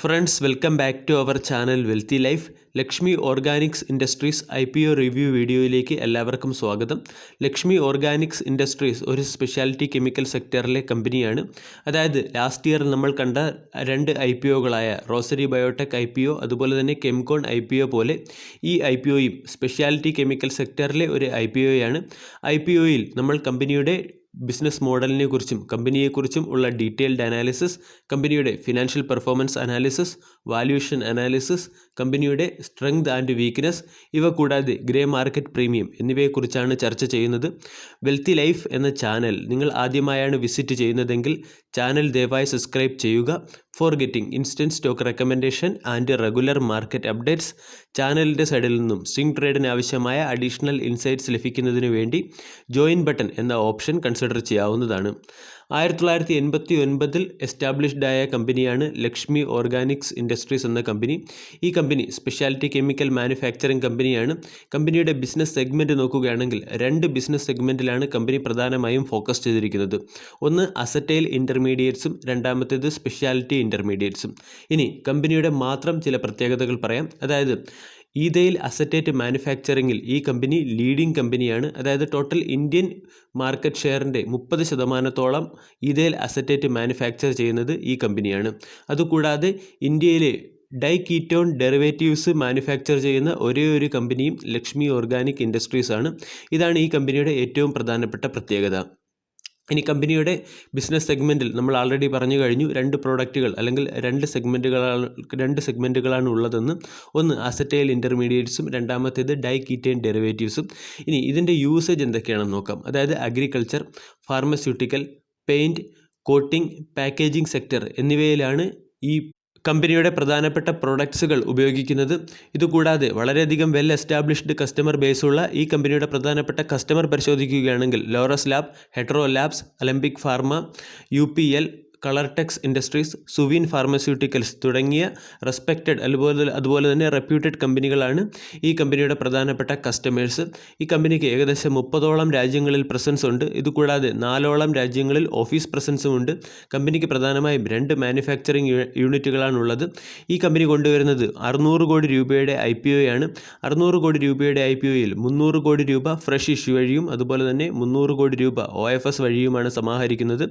Friends, welcome back to our channel Wealthy Life. Lakshmi Organics industries IPO review വീഡിയോയിലേക്ക് എല്ലാവർക്കും സ്വാഗതം. Lakshmi Organics industries ഒരു speciality chemical സെക്ടറിലെ കമ്പനിയാണ്. അതായത് ലാസ്റ്റ് ഇയർ നമ്മൾ കണ്ട രണ്ട് IPOകളായ റോസറി ബയോടെക് IPO അതുപോലെ തന്നെ കെംകോൺ IPO പോലെ ഈ IPOയും സ്പെഷ്യാലിറ്റി കെമിക്കൽ സെക്ടറിലെ ഒരു IPOയാണ്. IPOയിൽ നമ്മൾ കമ്പനിയുടെ ബിസിനസ് മോഡലിനെ കുറിച്ചും കമ്പനിയെക്കുറിച്ചും ഉള്ള ഡീറ്റെയിൽഡ് അനാലിസിസ്, കമ്പനിയുടെ financial performance analysis, valuation analysis, കമ്പനിയുടെ സ്ട്രെങ്ത് ആൻഡ് വീക്ക്നെസ്, ഇവ കൂടാതെ ഗ്രേ മാർക്കറ്റ് പ്രീമിയം എന്നിവയെക്കുറിച്ചാണ് ചർച്ച ചെയ്യുന്നത്. വെൽത്തി ലൈഫ് എന്ന ചാനൽ നിങ്ങൾ ആദ്യമായാണ് വിസിറ്റ് ചെയ്യുന്നതെങ്കിൽ ചാനൽ ദയവായി സബ്സ്ക്രൈബ് ചെയ്യുക. For getting instant stock recommendation and regular market updates, ചാനലിൻ്റെ സൈഡിൽ നിന്നും സ്വിംഗ് ട്രേഡിന് ആവശ്യമായ അഡീഷണൽ ഇൻസൈറ്റ്സ് ലഭിക്കുന്നതിന് വേണ്ടി ജോയിൻ ബട്ടൺ എന്ന ഓപ്ഷൻ കൺസിഡർ ചെയ്യാവുന്നതാണ്. 1989 എസ്റ്റാബ്ലിഷ്ഡ് ആയ കമ്പനിയാണ് ലക്ഷ്മി ഓർഗാനിക്സ് ഇൻഡസ്ട്രീസ് എന്ന കമ്പനി. ഈ കമ്പനി സ്പെഷ്യാലിറ്റി കെമിക്കൽ മാനുഫാക്ചറിംഗ് കമ്പനിയാണ്. കമ്പനിയുടെ ബിസിനസ് സെഗ്മെൻറ്റ് നോക്കുകയാണെങ്കിൽ രണ്ട് ബിസിനസ് സെഗ്മെൻറ്റിലാണ് കമ്പനി പ്രധാനമായും ഫോക്കസ് ചെയ്തിരിക്കുന്നത്. ഒന്ന് അസറ്റൈൽ ഇൻ്റർമീഡിയറ്റ്സും രണ്ടാമത്തേത് സ്പെഷ്യാലിറ്റി ഇൻ്റർമീഡിയറ്റ്സും. ഇനി കമ്പനിയുടെ മാത്രം ചില പ്രത്യേകതകൾ പറയാം. അതായത് ഈതയിൽ അസറ്റേറ്റ് മാനുഫാക്ചറിങ്ങിൽ ഈ കമ്പനി ലീഡിംഗ് കമ്പനിയാണ്. അതായത് total Indian market ഷെയറിൻ്റെ 30% ഈതയിൽ acetate manufacture ചെയ്യുന്നത് ഈ കമ്പനിയാണ്. അതുകൂടാതെ ഇന്ത്യയിലെ ഡൈകീറ്റോൺ ഡെറിവേറ്റീവ്സ് മാനുഫാക്ചർ ചെയ്യുന്ന ഒരേ ഒരു കമ്പനിയും ലക്ഷ്മി ഓർഗാനിക് ഇൻഡസ്ട്രീസ് ആണ്. ഇതാണ് ഈ കമ്പനിയുടെ ഏറ്റവും പ്രധാനപ്പെട്ട പ്രത്യേകത. ഇനി കമ്പനിയുടെ ബിസിനസ് സെഗ്മെൻറ്റിൽ നമ്മൾ ആൾറെഡി പറഞ്ഞു കഴിഞ്ഞു, രണ്ട് പ്രോഡക്റ്റുകൾ അല്ലെങ്കിൽ രണ്ട് സെഗ്മെൻറ്റുകളാണ് ഉള്ളതെന്ന്. ഒന്ന് അസറ്റൈൽ ഇൻ്റർമീഡിയറ്റ്സും രണ്ടാമത്തേത് ഡൈകീറ്റൈൻ ഡെറിവേറ്റീവ്സും. ഇനി ഇതിൻ്റെ യൂസേജ് എന്തൊക്കെയാണെന്ന് നോക്കാം. അതായത് agriculture, pharmaceutical, paint, coating, packaging sector എന്നിവയിലാണ് ഈ കമ്പനിയുടെ പ്രധാനപ്പെട്ട പ്രൊഡക്ട്സുകൾ ഉപയോഗിക്കുന്നത്. ഇതുകൂടാതെ വളരെയധികം വെൽ എസ്റ്റാബ്ലിഷ്ഡ് കസ്റ്റമർ ബേസുള്ള ഈ കമ്പനിയുടെ പ്രധാനപ്പെട്ട കസ്റ്റമർ പരിശോധിക്കുകയാണെങ്കിൽ ലോറസ് ലാബ്, ഹെട്രോ ലാബ്സ്, അലംബിക് ഫാർമ, UPL, കളർടെക്സ് ഇൻഡസ്ട്രീസ്, സുവിൻ ഫാർമസ്യൂട്ടിക്കൽസ് തുടങ്ങിയ റെസ്പെക്റ്റഡ് അതുപോലെ തന്നെ റെപ്യൂട്ടഡ് കമ്പനികളാണ് ഈ കമ്പനിയുടെ പ്രധാനപ്പെട്ട കസ്റ്റമേഴ്സ്. ഈ കമ്പനിക്ക് ഏകദേശം 30ഓളം രാജ്യങ്ങളിൽ പ്രസൻസ് ഉണ്ട്. ഇതുകൂടാതെ 4ഓളം രാജ്യങ്ങളിൽ ഓഫീസ് പ്രസൻസും ഉണ്ട്. കമ്പനിക്ക് പ്രധാനമായും 2 മാനുഫാക്ചറിംഗ് യൂണിറ്റുകളാണുള്ളത്. ഈ കമ്പനി കൊണ്ടുവരുന്നത് 600 കോടി രൂപയുടെ IPOയാണ്. 600 കോടി രൂപയുടെ IPOയിൽ 300 കോടി രൂപ ഫ്രഷ് ഇഷ്യൂ വഴിയും അതുപോലെ തന്നെ 300 കോടി രൂപ OFS വഴിയുമാണ് സമാഹരിക്കുന്നത്.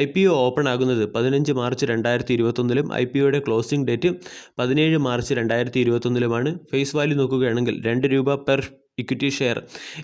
IPO ഓപ്പൺ ആകുന്നത് 15 മാർച്ച് 2021 IPOയുടെ closing date 17 March 2021 face value നോക്കുകയാണെങ്കിൽ 2 രൂപ പെർ ഇക്വിറ്റി ഷെയർ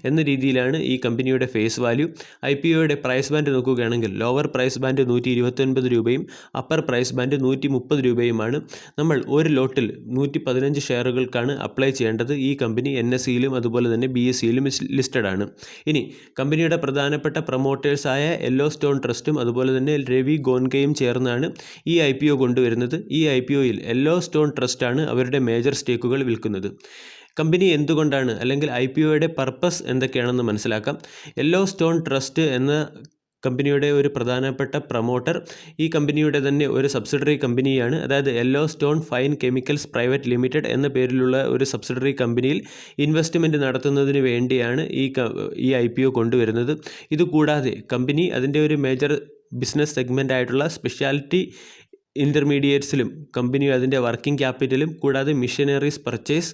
എന്ന രീതിയിലാണ് ഈ കമ്പനിയുടെ ഫേസ് വാല്യൂ. IPOയുടെ പ്രൈസ് ബാൻഡ് നോക്കുകയാണെങ്കിൽ ലോവർ പ്രൈസ് ബാൻഡ് 129 രൂപയും അപ്പർ പ്രൈസ് ബാൻഡ് 130 രൂപയുമാണ്. നമ്മൾ ഒരു ലോട്ടിൽ 115 ഷെയറുകൾക്കാണ് അപ്ലൈ ചെയ്യേണ്ടത്. ഈ കമ്പനി NSEയിലും അതുപോലെ തന്നെ BSEയിലും ലിസ്റ്റഡ് ആണ്. ഇനി കമ്പനിയുടെ പ്രധാനപ്പെട്ട പ്രൊമോട്ടേഴ്സായ യെല്ലോ സ്റ്റോൺ ട്രസ്റ്റും അതുപോലെ തന്നെ രവി ഗോൻകയും ചേർന്നാണ് ഈ IPO കൊണ്ടുവരുന്നത്. ഈ IPOയിൽ യെല്ലോ സ്റ്റോൺ ട്രസ്റ്റാണ് അവരുടെ മേജർ സ്റ്റേക്കുകൾ വിൽക്കുന്നത്. കമ്പനി എന്തുകൊണ്ടാണ് അല്ലെങ്കിൽ IPOയുടെ പർപ്പസ് എന്തൊക്കെയാണെന്ന് മനസ്സിലാക്കാം. യെല്ലോ സ്റ്റോൺ ട്രസ്റ്റ് എന്ന കമ്പനിയുടെ ഒരു പ്രധാനപ്പെട്ട പ്രൊമോട്ടർ ഈ കമ്പനിയുടെ തന്നെ ഒരു സബ്സിഡറി കമ്പനിയാണ്. അതായത് yellow stone fine chemicals private limited എന്ന പേരിലുള്ള ഒരു സബ്സിഡറി കമ്പനിയിൽ ഇൻവെസ്റ്റ്മെൻറ്റ് നടത്തുന്നതിന് വേണ്ടിയാണ് ഈ IPO കൊണ്ടുവരുന്നത്. ഇതുകൂടാതെ കമ്പനി അതിൻ്റെ ഒരു മേജർ ബിസിനസ് സെഗ്മെൻ്റ് ആയിട്ടുള്ള സ്പെഷ്യാലിറ്റി ഇൻ്റർമീഡിയറ്റ്സിലും കമ്പനി അതിൻ്റെ വർക്കിംഗ് ക്യാപിറ്റലും കൂടാതെ മിഷനറീസ് പർച്ചേസ്,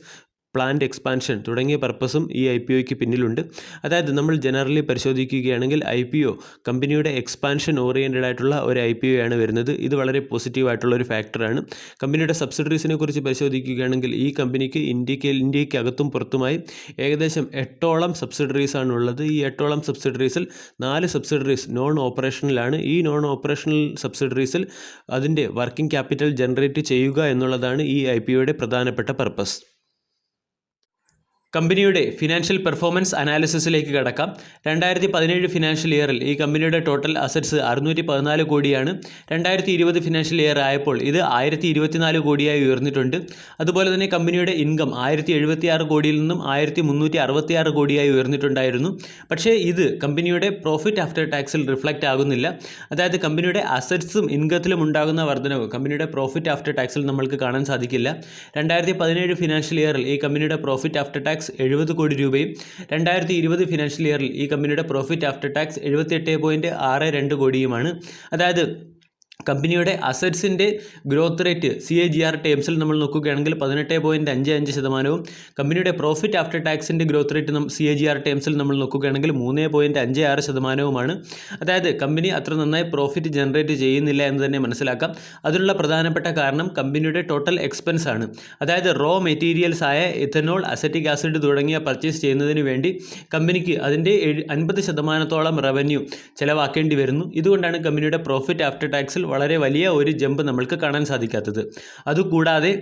പ്ലാന്റ് എക്സ്പാൻഷൻ തുടങ്ങിയ പർപ്പസും ഈ IPOയ്ക്ക് പിന്നിലുണ്ട്. അതായത് നമ്മൾ ജനറലി പരിശോധിക്കുകയാണെങ്കിൽ IPO കമ്പനിയുടെ എക്സ്പാൻഷൻ ഓറിയൻറ്റഡ് ആയിട്ടുള്ള ഒരു IPOയാണ് വരുന്നത്. ഇത് വളരെ പോസിറ്റീവായിട്ടുള്ള ഒരു ഫാക്ടറാണ്. കമ്പനിയുടെ സബ്സിഡറീസിനെ കുറിച്ച് പരിശോധിക്കുകയാണെങ്കിൽ ഈ കമ്പനിക്ക് ഇന്ത്യക്കകത്തും പുറത്തുമായി ഏകദേശം 8ഓളം സബ്സിഡറീസാണ് ഉള്ളത്. ഈ 8ഓളം സബ്സിഡറീസിൽ 4 സബ്സിഡറീസ് നോൺ ഓപ്പറേഷണലാണ്. ഈ നോൺ ഓപ്പറേഷണൽ സബ്സിഡറീസിൽ അതിൻ്റെ വർക്കിംഗ് ക്യാപിറ്റൽ ജനറേറ്റ് ചെയ്യുക എന്നുള്ളതാണ് ഈ IPOയുടെ പ്രധാനപ്പെട്ട പർപ്പസ്. കമ്പനിയുടെ ഫിനാൻഷ്യൽ പെർഫോമൻസ് അനാലിസിസിലേക്ക് കടക്കാം. 2017 ഫിനാൻഷ്യൽ ഇയറിൽ ഈ കമ്പനിയുടെ ടോട്ടൽ അസറ്റ്സ് 614 കോടിയാണ്. 2020 ഫിനാൻഷ്യൽ ഇയർ ആയപ്പോൾ ഇത് 1024 കോടിയായി ഉയർന്നിട്ടുണ്ട്. അതുപോലെ തന്നെ കമ്പനിയുടെ ഇൻകം 1076 കോടിയിൽ നിന്നും 1366 കോടിയായി ഉയർന്നിട്ടുണ്ടായിരുന്നു. പക്ഷേ ഇത് കമ്പനിയുടെ പ്രോഫിറ്റ് ആഫ്റ്റർ ടാക്സിൽ റിഫ്ലക്റ്റ് ആകുന്നില്ല. അതായത് കമ്പനിയുടെ അസറ്റ്സും ഇൻകത്തിലും ഉണ്ടാകുന്ന വർധനവ് കമ്പനിയുടെ പ്രോഫിറ്റ് ആഫ്റ്റർ ടാക്സിൽ നമ്മൾക്ക് കാണാൻ സാധിക്കില്ല. 2017 ഫിനാൻഷ്യൽ ഇയറിൽ ഈ കമ്പനിയുടെ പ്രോഫിറ്റ് ആഫ്റ്റർ ടാക്സ് 70 കോടി രൂപയും 2020 ഫിനാൻഷ്യൽ ഇയറിൽ ഈ കമ്പനിയുടെ പ്രോഫിറ്റ് ആഫ്റ്റർ ടാക്സ് 78.62 കോടിയുമാണ്. അതായത് കമ്പനിയുടെ അസറ്റ്സിൻ്റെ ഗ്രോത്ത് റേറ്റ് CAGR ടേംസിൽ നമ്മൾ നോക്കുകയാണെങ്കിൽ 18.55%, കമ്പനിയുടെ പ്രോഫിറ്റ് ആഫ്റ്റർ ടാക്സിൻ്റെ ഗ്രോത്ത് റേറ്റ് CAGR ടേംസിൽ നമ്മൾ നോക്കുകയാണെങ്കിൽ 3.56%. അതായത് കമ്പനി അത്ര നന്നായി പ്രോഫിറ്റ് ജനറേറ്റ് ചെയ്യുന്നില്ല എന്ന് തന്നെ മനസ്സിലാക്കാം. അതിനുള്ള പ്രധാനപ്പെട്ട കാരണം കമ്പനിയുടെ ടോട്ടൽ എക്സ്പെൻസ് ആണ്. അതായത് റോ മെറ്റീരിയൽസ് ആയ ഇഥനോൾ, അസറ്റിക് ആസിഡ് തുടങ്ങിയ പർച്ചേസ് ചെയ്യുന്നതിന് വേണ്ടി കമ്പനിക്ക് അതിൻ്റെ 50% റവന്യൂ ചിലവാക്കേണ്ടി വരുന്നു. ഇതുകൊണ്ടാണ് കമ്പനിയുടെ പ്രോഫിറ്റ് ആഫ്റ്റർ ടാക്സിൽ വളരെ വലിയ ഒരു ജമ്പ് നമ്മൾക്ക് കാണാൻ സാധിക്കാത്തത്. അതുകൂടാതെ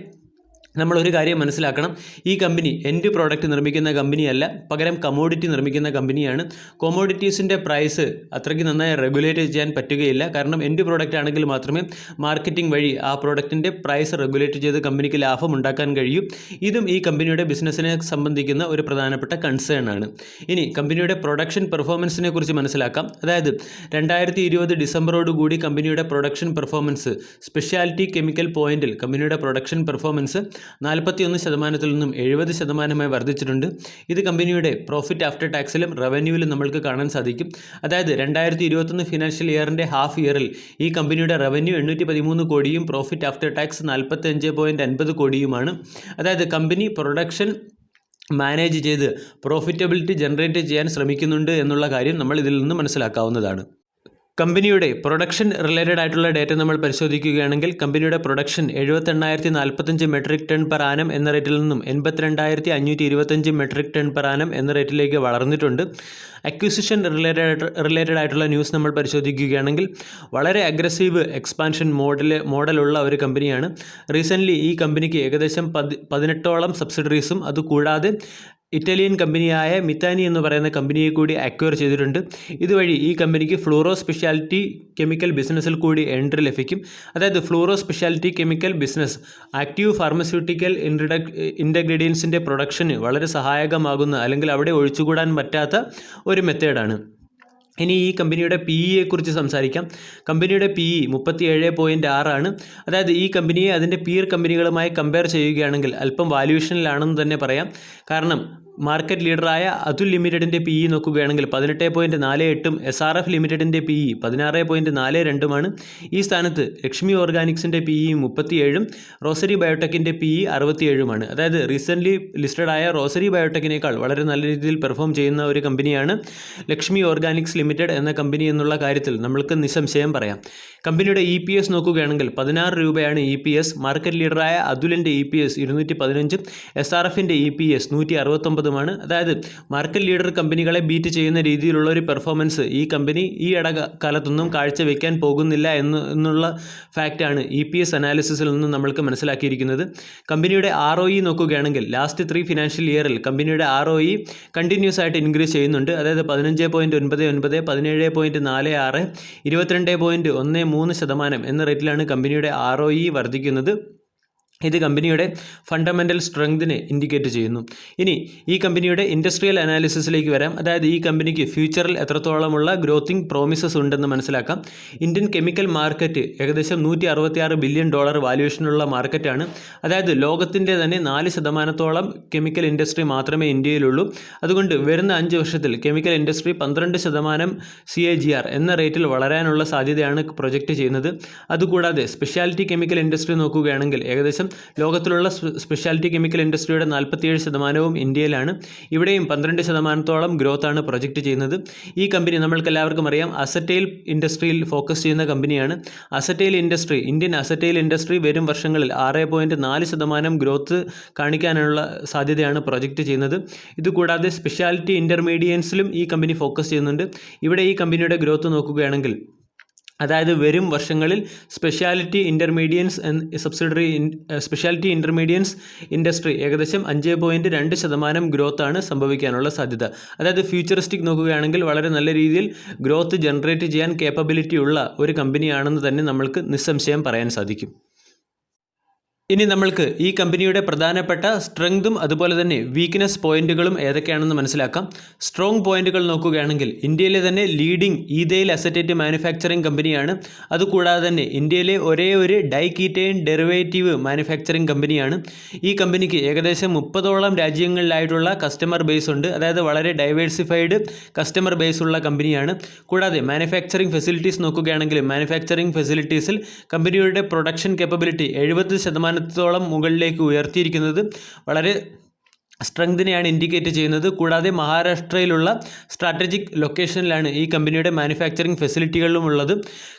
നമ്മളൊരു കാര്യം മനസ്സിലാക്കണം, ഈ കമ്പനി എൻഡ് പ്രോഡക്റ്റ് നിർമ്മിക്കുന്ന കമ്പനിയല്ല, പകരം കമോഡിറ്റി നിർമ്മിക്കുന്ന കമ്പനിയാണ്. കൊമോഡിറ്റീസിൻ്റെ പ്രൈസ് അത്രയ്ക്ക് നന്നായി റെഗുലേറ്റ് ചെയ്യാൻ പറ്റുകയില്ല. കാരണം എൻഡ് പ്രോഡക്റ്റ് ആണെങ്കിൽ മാത്രമേ മാർക്കറ്റിംഗ് വഴി ആ പ്രോഡക്റ്റിൻ്റെ പ്രൈസ് റെഗുലേറ്റ് ചെയ്ത് കമ്പനിക്ക് ലാഭം ഉണ്ടാക്കാൻ കഴിയൂ. ഇതും ഈ കമ്പനിയുടെ ബിസിനസ്സിനെ സംബന്ധിക്കുന്ന ഒരു പ്രധാനപ്പെട്ട കൺസേൺ ആണ്. ഇനി കമ്പനിയുടെ പ്രൊഡക്ഷൻ പെർഫോമൻസിനെ കുറിച്ച് മനസ്സിലാക്കാം. അതായത് 2020 ഡിസംബറോടുകൂടി കമ്പനിയുടെ പ്രൊഡക്ഷൻ പെർഫോമൻസ് സ്പെഷ്യാലിറ്റി കെമിക്കൽ പോയിന്റിൽ കമ്പനിയുടെ പ്രൊഡക്ഷൻ പെർഫോമൻസ് 41%-ൽ നിന്നും 70% വർദ്ധിച്ചിട്ടുണ്ട്. ഇത് കമ്പനിയുടെ പ്രോഫിറ്റ് ആഫ്റ്റർ ടാക്സിലും റവന്യൂവിലും നമ്മൾക്ക് കാണാൻ സാധിക്കും. അതായത് 2021 ഫിനാൻഷ്യൽ ഇയറിൻ്റെ ഹാഫ് ഇയറിൽ ഈ കമ്പനിയുടെ റവന്യൂ 813 കോടിയും പ്രോഫിറ്റ് ആഫ്റ്റർ ടാക്സ് 45.50 കോടിയുമാണ്. അതായത് കമ്പനി പ്രൊഡക്ഷൻ മാനേജ് ചെയ്ത് പ്രോഫിറ്റബിലിറ്റി ജനറേറ്റ് ചെയ്യാൻ ശ്രമിക്കുന്നുണ്ട് എന്നുള്ള കാര്യം നമ്മൾ ഇതിൽ നിന്ന് മനസ്സിലാക്കാവുന്നതാണ്. കമ്പനിയുടെ പ്രൊഡക്ഷൻ റിലേറ്റഡ് ആയിട്ടുള്ള ഡേറ്റ നമ്മൾ പരിശോധിക്കുകയാണെങ്കിൽ കമ്പനിയുടെ production 78,045 metric ton per annum എന്ന റേറ്റിൽ നിന്നും 82,525 മെട്രിക് ടൺ പെർ ആനം എന്ന റേറ്റിലേക്ക് വളർന്നിട്ടുണ്ട്. അക്വിസിഷൻ റിലേറ്റഡ് ആയിട്ടുള്ള ന്യൂസ് നമ്മൾ പരിശോധിക്കുകയാണെങ്കിൽ വളരെ അഗ്രസീവ് എക്സ്പാൻഷൻ മോഡലുള്ള ഒരു കമ്പനിയാണ്. റീസെൻ്റ്ലി ഈ കമ്പനിക്ക് ഏകദേശം 18ഓളം സബ്സിഡറീസും അതുകൂടാതെ ഇറ്റാലിയൻ കമ്പനിയായ മിത്താനി എന്ന് പറയുന്ന കമ്പനിയെ കൂടി അക്വയർ ചെയ്തിട്ടുണ്ട്. ഇതുവഴി ഈ കമ്പനിക്ക് ഫ്ലൂറോ സ്പെഷ്യാലിറ്റി കെമിക്കൽ ബിസിനസ്സിൽ കൂടി എൻട്രി ലഭിക്കും. അതായത് fluoro specialty chemical business active pharmaceutical ഇൻഗ്രീഡിയൻസിൻ്റെ പ്രൊഡക്ഷന് വളരെ സഹായകമാകുന്ന അല്ലെങ്കിൽ അവിടെ ഒഴിച്ചുകൂടാൻ പറ്റാത്ത ഒരു മെത്തേഡാണ്. ഇനി ഈ കമ്പനിയുടെ PE കുറിച്ച് സംസാരിക്കാം. കമ്പനിയുടെ PE 37.6 ആണ്. അതായത് ഈ കമ്പനിയെ അതിൻ്റെ പീർ കമ്പനികളുമായി കമ്പയർ ചെയ്യുകയാണെങ്കിൽ അല്പം വാല്യൂഷനിലാണെന്ന് തന്നെ പറയാം. കാരണം മാർക്കറ്റ് ലീഡറായ അതുൽ ലിമിറ്റഡിൻ്റെ PE നോക്കുകയാണെങ്കിൽ 18.48ഉം SRF ലിമിറ്റഡിൻ്റെ PE 16.42മാണ്. ഈ സ്ഥാനത്ത് ലക്ഷ്മി ഓർഗാനിക്സിൻ്റെ PE 37ഉം റോസറി ബയോടെക്കിൻ്റെ PE 67മാണ്. അതായത് റീസെൻ്റ്ലി ലിസ്റ്റഡായ റോസറി ബയോടെക്കിനേക്കാൾ വളരെ നല്ല രീതിയിൽ പെർഫോം ചെയ്യുന്ന ഒരു കമ്പനിയാണ് ലക്ഷ്മി ഓർഗാനിക്സ് ലിമിറ്റഡ് എന്ന കമ്പനി എന്നുള്ള കാര്യത്തിൽ നമ്മൾക്ക് നിസ്സംശയം പറയാം. കമ്പനിയുടെ EPS നോക്കുകയാണെങ്കിൽ 16 രൂപയാണ് EPS. മാർക്കറ്റ് ലീഡറായ അതുലിൻ്റെ EPS 215ഉം SRFിൻ്റെ EPS 169 മാണ്. അതായത് മാർക്കറ്റ് ലീഡർ കമ്പനികളെ ബീറ്റ് ചെയ്യുന്ന രീതിയിലുള്ള ഒരു പെർഫോമൻസ് ഈ കമ്പനി ഈ ഇടകാലത്തൊന്നും കാഴ്ചവെക്കാൻ പോകുന്നില്ല എന്നുള്ള ഫാക്റ്റാണ് EPS അനാലിസിസിൽ നിന്ന് നമ്മൾക്ക് മനസ്സിലാക്കിയിരിക്കുന്നത്. കമ്പനിയുടെ ROE നോക്കുകയാണെങ്കിൽ ലാസ്റ്റ് 3 ഫിനാൻഷ്യൽ ഇയറിൽ കമ്പനിയുടെ ROE കണ്ടിന്യൂസ് ആയിട്ട് ഇൻക്രീസ് ചെയ്യുന്നുണ്ട്. അതായത് 15.99, 17.46, 22.13% എന്ന റേറ്റിലാണ് കമ്പനിയുടെ ROE വർദ്ധിക്കുന്നത്. ഇത് കമ്പനിയുടെ ഫണ്ടമെൻ്റൽ സ്ട്രെങ്തിനെ ഇൻഡിക്കേറ്റ് ചെയ്യുന്നു. ഇനി ഈ കമ്പനിയുടെ ഇൻഡസ്ട്രിയൽ അനാലിസിസിലേക്ക് വരാം. അതായത് ഈ കമ്പനിക്ക് ഫ്യൂച്ചറിൽ എത്രത്തോളമുള്ള ഗ്രോത്തിങ് പ്രോമിസസ് ഉണ്ടെന്ന് മനസ്സിലാക്കാം. ഇന്ത്യൻ കെമിക്കൽ മാർക്കറ്റ് ഏകദേശം $166 ബില്യൺ വാല്യൂഷനുള്ള മാർക്കറ്റാണ്. അതായത് ലോകത്തിൻ്റെ തന്നെ 4% കെമിക്കൽ ഇൻഡസ്ട്രി മാത്രമേ ഇന്ത്യയിലുള്ളൂ. അതുകൊണ്ട് വരുന്ന 5 വർഷത്തിൽ കെമിക്കൽ ഇൻഡസ്ട്രി 12% CAGR എന്ന റേറ്റിൽ വളരാനുള്ള സാധ്യതയാണ് പ്രൊജക്റ്റ് ചെയ്യുന്നത്. അതുകൂടാതെ സ്പെഷ്യാലിറ്റി കെമിക്കൽ ഇൻഡസ്ട്രി നോക്കുകയാണെങ്കിൽ ഏകദേശം ലോകത്തിലുള്ള സ്പെഷ്യാലിറ്റി കെമിക്കൽ ഇൻഡസ്ട്രിയുടെ 47%വും ഇന്ത്യയിലാണ്. ഇവിടെയും 12% ഗ്രോത്താണ് പ്രൊജക്റ്റ് ചെയ്യുന്നത്. ഈ കമ്പനി നമ്മൾക്കെല്ലാവർക്കും അറിയാം അസറ്റൈൽ ഇൻഡസ്ട്രിയിൽ ഫോക്കസ് ചെയ്യുന്ന കമ്പനിയാണ്. ഇന്ത്യൻ അസറ്റൈൽ ഇൻഡസ്ട്രി വരും വർഷങ്ങളിൽ 6.4% ഗ്രോത്ത് കാണിക്കാനുള്ള സാധ്യതയാണ് പ്രൊജക്റ്റ് ചെയ്യുന്നത്. ഇതുകൂടാതെ സ്പെഷ്യാലിറ്റി ഇൻ്റർമീഡിയൻസിലും ഈ കമ്പനി ഫോക്കസ് ചെയ്യുന്നുണ്ട്. ഇവിടെ ഈ കമ്പനിയുടെ ഗ്രോത്ത് നോക്കുകയാണെങ്കിൽ അതായത് വരും വർഷങ്ങളിൽ സ്പെഷ്യാലിറ്റി ഇൻ്റർമീഡിയൻസ് ഇൻഡസ്ട്രി ഏകദേശം 5.2% ഗ്രോത്താണ് സംഭവിക്കാനുള്ള സാധ്യത. അതായത് ഫ്യൂച്ചറിസ്റ്റിക് നോക്കുകയാണെങ്കിൽ വളരെ നല്ല രീതിയിൽ ഗ്രോത്ത് ജനറേറ്റ് ചെയ്യാൻ കേപ്പബിലിറ്റി ഉള്ള ഒരു കമ്പനിയാണെന്ന് തന്നെ നമ്മൾക്ക് നിസ്സംശയം പറയാൻ സാധിക്കും. ഇനി നമ്മൾക്ക് ഈ കമ്പനിയുടെ പ്രധാനപ്പെട്ട സ്ട്രെങ്തും അതുപോലെ തന്നെ വീക്ക്നെസ് പോയിന്റുകളും ഏതൊക്കെയാണെന്ന് മനസ്സിലാക്കാം. സ്ട്രോങ് പോയിന്റുകൾ നോക്കുകയാണെങ്കിൽ ഇന്ത്യയിലെ തന്നെ ലീഡിംഗ് ഈതൈൽ അസറ്റേറ്റ് മാനുഫാക്ചറിംഗ് കമ്പനിയാണ്. അതുകൂടാതെ തന്നെ ഇന്ത്യയിലെ ഒരേ ഒരു ഡൈകീറ്റൈൻ ഡെറിവേറ്റീവ് മാനുഫാക്ചറിംഗ് കമ്പനിയാണ്. ഈ കമ്പനിക്ക് ഏകദേശം 30ഓളം രാജ്യങ്ങളിലായിട്ടുള്ള കസ്റ്റമർ ബേസ് ഉണ്ട്. അതായത് വളരെ ഡൈവേഴ്സിഫൈഡ് കസ്റ്റമർ ബേസ് ഉള്ള കമ്പനിയാണ്. കൂടാതെ മാനുഫാക്ചറിംഗ് ഫെസിലിറ്റീസ് നോക്കുകയാണെങ്കിൽ മാനുഫാക്ചറിംഗ് ഫെസിലിറ്റീസിൽ കമ്പനിയുടെ പ്രൊഡക്ഷൻ കേപ്പബിലിറ്റി 70% മുകളിലേക്ക് ഉയർത്തിയിരിക്കുന്നത് വളരെ സ്ട്രെങ്തിനെയാണ് ഇൻഡിക്കേറ്റ് ചെയ്യുന്നത്. കൂടാതെ മഹാരാഷ്ട്രയിലുള്ള സ്ട്രാറ്റജിക് ലൊക്കേഷനിലാണ് ഈ കമ്പനിയുടെ മാനുഫാക്ചറിംഗ് ഫെസിലിറ്റികളിലും ഉള്ളത്.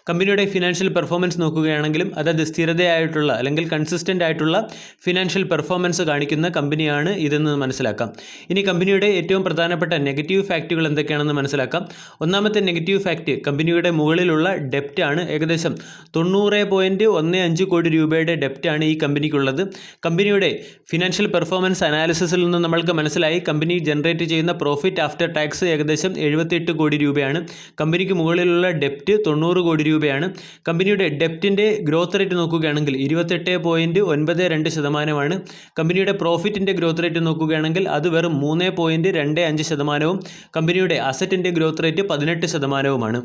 കമ്പനിയുടെ ഫിനാൻഷ്യൽ പെർഫോമൻസ് നോക്കുകയാണെങ്കിലും അതായത് സ്ഥിരതയായിട്ടുള്ള അല്ലെങ്കിൽ കൺസിസ്റ്റൻ്റ് ആയിട്ടുള്ള ഫിനാൻഷ്യൽ പെർഫോമൻസ് കാണിക്കുന്ന കമ്പനിയാണ് ഇതെന്ന് മനസ്സിലാക്കാം. ഇനി കമ്പനിയുടെ ഏറ്റവും പ്രധാനപ്പെട്ട നെഗറ്റീവ് ഫാക്റ്റുകൾ എന്തൊക്കെയാണെന്ന് മനസ്സിലാക്കാം. ഒന്നാമത്തെ നെഗറ്റീവ് ഫാക്റ്റ് കമ്പനിയുടെ മുകളിലുള്ള ഡെപ്റ്റ് ആണ്. ഏകദേശം 90.15 കോടി രൂപയുടെ ഡെപ്റ്റാണ് ഈ കമ്പനിക്കുള്ളത്. കമ്പനിയുടെ ഫിനാൻഷ്യൽ പെർഫോമൻസ് അനാലിസിസിൽ നിന്ന് നമ്മൾക്ക് മനസ്സിലായി കമ്പനി ജനറേറ്റ് ചെയ്യുന്ന പ്രോഫിറ്റ് ആഫ്റ്റർ ടാക്സ് ഏകദേശം 78 കോടി രൂപയാണ്. കമ്പനിക്ക് മുകളിലുള്ള ഡെപ്റ്റ് 90 കോടി രൂപയാണ്. കമ്പനിയുടെ ഡെപ്റ്റിൻ്റെ ഗ്രോത്ത് റേറ്റ് നോക്കുകയാണെങ്കിൽ 28.92%. കമ്പനിയുടെ പ്രോഫിറ്റിൻ്റെ ഗ്രോത്ത് റേറ്റ് നോക്കുകയാണെങ്കിൽ അത് വെറും 3.25%. കമ്പനിയുടെ അസറ്റിൻ്റെ ഗ്രോത്ത് റേറ്റ് 18%.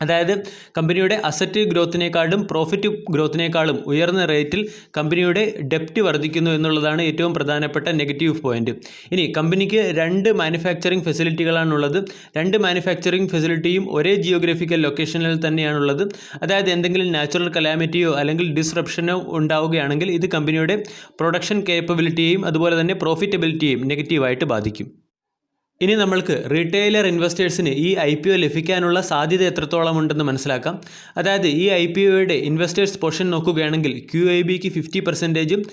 അതായത് കമ്പനിയുടെ അസറ്റ് ഗ്രോത്തിനേക്കാളും പ്രോഫിറ്റ് ഗ്രോത്തിനേക്കാളും ഉയർന്ന റേറ്റിൽ കമ്പനിയുടെ ഡെപ്റ്റ് വർദ്ധിക്കുന്നു എന്നുള്ളതാണ് ഏറ്റവും പ്രധാനപ്പെട്ട നെഗറ്റീവ് പോയിന്റ്. ഇനി കമ്പനിക്ക് 2 മാനുഫാക്ചറിംഗ് ഫെസിലിറ്റികളാണുള്ളത്. 2 മാനുഫാക്ചറിംഗ് ഫെസിലിറ്റിയും ഒരേ ജിയോഗ്രഫിക്കൽ ലൊക്കേഷനിൽ തന്നെയാണുള്ളത്. അതായത് എന്തെങ്കിലും നാച്ചുറൽ കലാമിറ്റിയോ അല്ലെങ്കിൽ ഡിസ്റപ്ഷനോ ഉണ്ടാവുകയാണെങ്കിൽ ഇത് കമ്പനിയുടെ പ്രൊഡക്ഷൻ കേപ്പബിലിറ്റിയെയും അതുപോലെ തന്നെ പ്രോഫിറ്റബിലിറ്റിയെയും നെഗറ്റീവായിട്ട് ബാധിക്കും. ഇനി നമ്മൾക്ക് റീറ്റെയിലർ ഇൻവെസ്റ്റേഴ്സിന് ഈ IPO ലഭിക്കാനുള്ള സാധ്യത എത്രത്തോളം ഉണ്ടെന്ന് മനസ്സിലാക്കാം. അതായത് ഈ IPOയുടെ ഇൻവെസ്റ്റേഴ്സ് പോർഷൻ നോക്കുകയാണെങ്കിൽ QIBക്ക് 50%,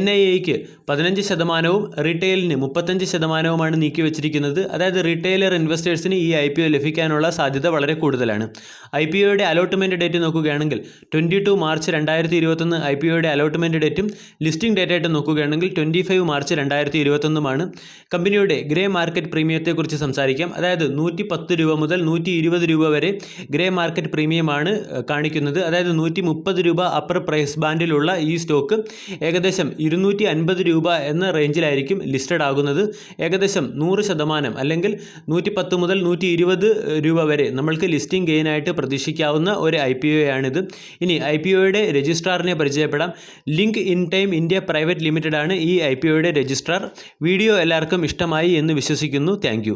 NIAക്ക് 15%, റീറ്റെയിലിന് 35% നീക്കിവെച്ചിരിക്കുന്നത്. അതായത് റീറ്റെയിലർ ഇൻവെസ്റ്റേഴ്സിന് ഈ IPO ലഭിക്കാനുള്ള സാധ്യത വളരെ കൂടുതലാണ്. IPOയുടെ അലോട്ട്മെൻറ്റ് ഡേറ്റ് നോക്കുകയാണെങ്കിൽ 22 മാർച്ച് 2021 IPOയുടെ അലോട്ട്മെൻറ്റ് ഡേറ്റും ലിസ്റ്റിംഗ് ഡേറ്റ് ആയിട്ട് നോക്കുകയാണെങ്കിൽ 25 മാർച്ച് 2021 കമ്പനിയുടെ ഗ്രേ മാർക്കറ്റ് പ്രീമിയത്തെക്കുറിച്ച് സംസാരിക്കാം. അതായത് 110 രൂപ മുതൽ 120 രൂപ വരെ ഗ്രേ മാർക്കറ്റ് പ്രീമിയമാണ് കാണിക്കുന്നത്. അതായത് 130 രൂപ അപ്പർ പ്രൈസ് ബാൻഡിലുള്ള ഈ സ്റ്റോക്ക് ഏകദേശം 250 രൂപ എന്ന റേഞ്ചിലായിരിക്കും ലിസ്റ്റഡ് ആകുന്നത്. ഏകദേശം 100% അല്ലെങ്കിൽ 110 മുതൽ 120 രൂപ വരെ നമ്മൾക്ക് ലിസ്റ്റിംഗ് ഗെയിനായിട്ട് പ്രതീക്ഷിക്കാവുന്ന ഒരു IPOയാണിത്. ഇനി IPOയുടെ രജിസ്ട്രാറിനെ പരിചയപ്പെടാം. Link in time India private limited ആണ് ഈ IPOയുടെ രജിസ്ട്രാർ. വീഡിയോ എല്ലാവർക്കും ഇഷ്ടമായി എന്ന് വിശ്വസിക്കുന്നു. Thank you.